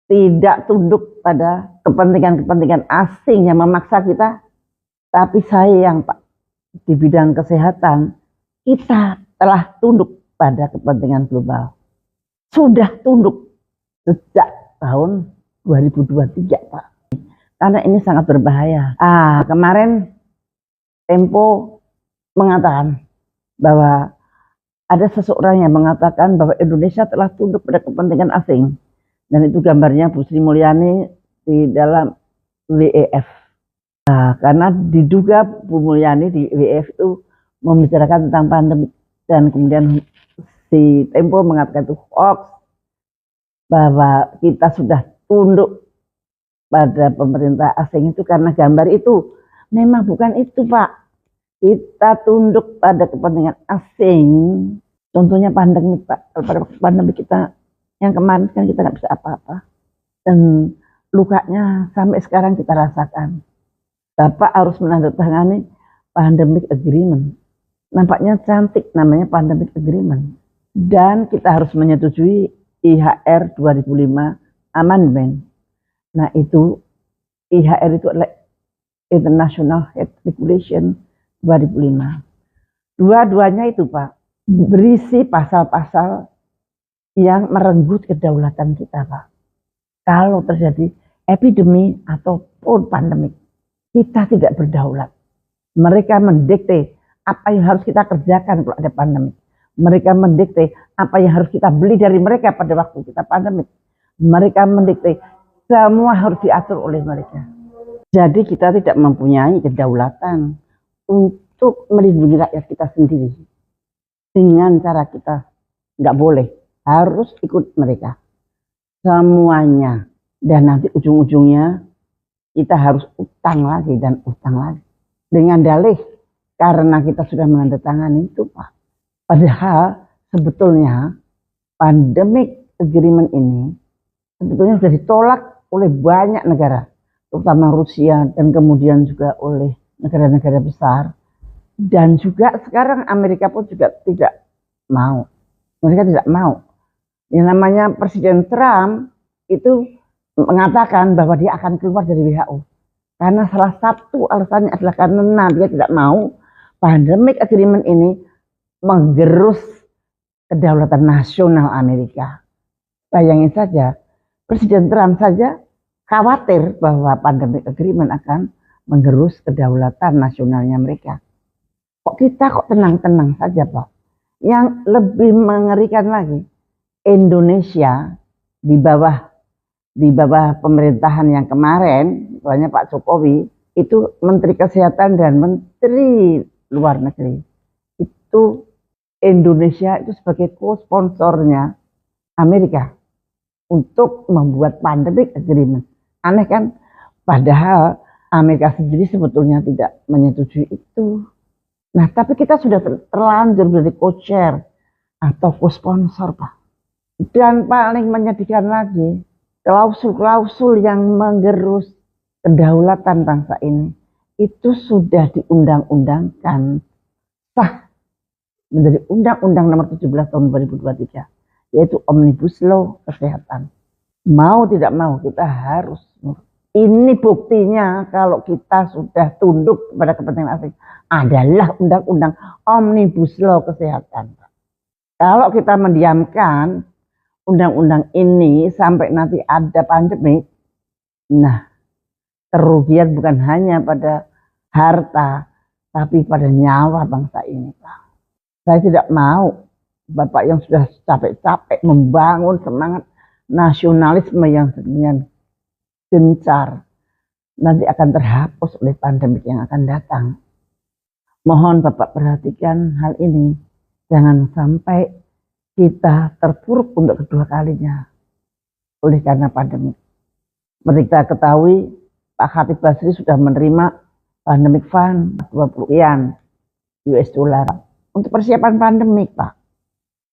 tidak tunduk pada kepentingan-kepentingan asing yang memaksa kita. Tapi sayang Pak, di bidang kesehatan kita telah tunduk pada kepentingan global. Sudah tunduk sejak tahun 2023 Pak. Karena ini sangat berbahaya. Kemarin Tempo mengatakan bahwa ada seseorang yang mengatakan bahwa Indonesia telah tunduk pada kepentingan asing. Dan itu gambarnya Bu Sri Mulyani di dalam WEF. Karena diduga Bu Mulyani di WEF itu membicarakan tentang pandemi. Dan kemudian si Tempo mengatakan itu hoax, bahwa kita sudah tunduk pada pemerintah asing itu karena gambar itu. Memang bukan itu Pak. Kita tunduk pada kepentingan asing. Contohnya pandemi Pak. Pada pandemi kita yang kemarin kan kita nggak bisa apa-apa. Dan lukanya sampai sekarang kita rasakan. Bapak harus menandatangani pandemic agreement. Nampaknya cantik namanya pandemic agreement. Dan kita harus menyetujui IHR 2005 amendment. Nah itu IHR itu adalah International Health Regulation 2005. Dua-duanya itu Pak berisi pasal-pasal yang merenggut kedaulatan kita Pak. Kalau terjadi epidemi ataupun pandemik, kita tidak berdaulat. Mereka mendikte apa yang harus kita kerjakan kalau ada pandemik. Mereka mendikte apa yang harus kita beli dari mereka pada waktu kita pandemik. Mereka mendikte semua harus diatur oleh mereka. Jadi kita tidak mempunyai kedaulatan untuk melindungi rakyat kita sendiri. Dengan cara kita nggak boleh, harus ikut mereka. Semuanya. Dan nanti ujung-ujungnya kita harus utang lagi dan utang lagi. Dengan dalih karena kita sudah menandatangani itu Pak. Padahal sebetulnya pandemic agreement ini sebetulnya sudah ditolak oleh banyak negara, terutama Rusia dan kemudian juga oleh negara-negara besar. Dan juga sekarang Amerika pun juga tidak mau. Mereka tidak mau. Yang namanya Presiden Trump itu mengatakan bahwa dia akan keluar dari WHO. Karena salah satu alasannya adalah karena dia tidak mau pandemic agreement ini menggerus kedaulatan nasional Amerika. Bayangin saja, Presiden Trump saja khawatir bahwa pandemic agreement akan menggerus kedaulatan nasionalnya mereka. Kok kita kok tenang-tenang saja Pak? Yang lebih mengerikan lagi, Indonesia di bawah pemerintahan yang kemarin, misalnya Pak Jokowi, itu Menteri Kesehatan dan Menteri Luar Negeri. Itu Indonesia itu sebagai co-sponsornya Amerika untuk membuat pandemic agreement. Aneh kan? Padahal Amerika sendiri sebetulnya tidak menyetujui itu. Nah, tapi kita sudah terlanjur menjadi co-chair atau co-sponsor Pak. Dan paling menyedihkan lagi, klausul-klausul yang menggerus kedaulatan bangsa ini itu sudah diundang-undangkan sah menjadi Undang-Undang Nomor 17 Tahun 2023, yaitu Omnibus Law Kesehatan. Mau tidak mau kita harus. Ini buktinya kalau kita sudah tunduk pada kepentingan asing adalah Undang-Undang Omnibus Law Kesehatan. Kalau kita mendiamkan undang-undang ini sampai nanti ada pandemi, nah kerugian bukan hanya pada harta, tapi pada nyawa bangsa ini Pak. Saya tidak mau Bapak yang sudah capek-capek membangun semangat nasionalisme yang sebenarnya gencar nanti akan terhapus oleh pandemi yang akan datang. Mohon Bapak perhatikan hal ini. Jangan sampai kita terpuruk untuk kedua kalinya oleh karena pandemi. Seperti kita ketahui, Pak Khatib Basri sudah menerima pandemic fund 20 US dollar untuk persiapan pandemik Pak.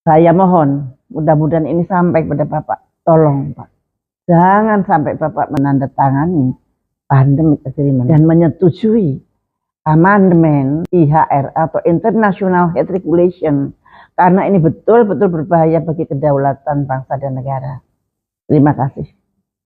Saya mohon mudah-mudahan ini sampai kepada Bapak. Tolong Pak, jangan sampai Bapak menandatangani pandemic agreement dan menyetujui amandemen IHR atau International Health Regulation, karena ini betul-betul berbahaya bagi kedaulatan bangsa dan negara. Terima kasih.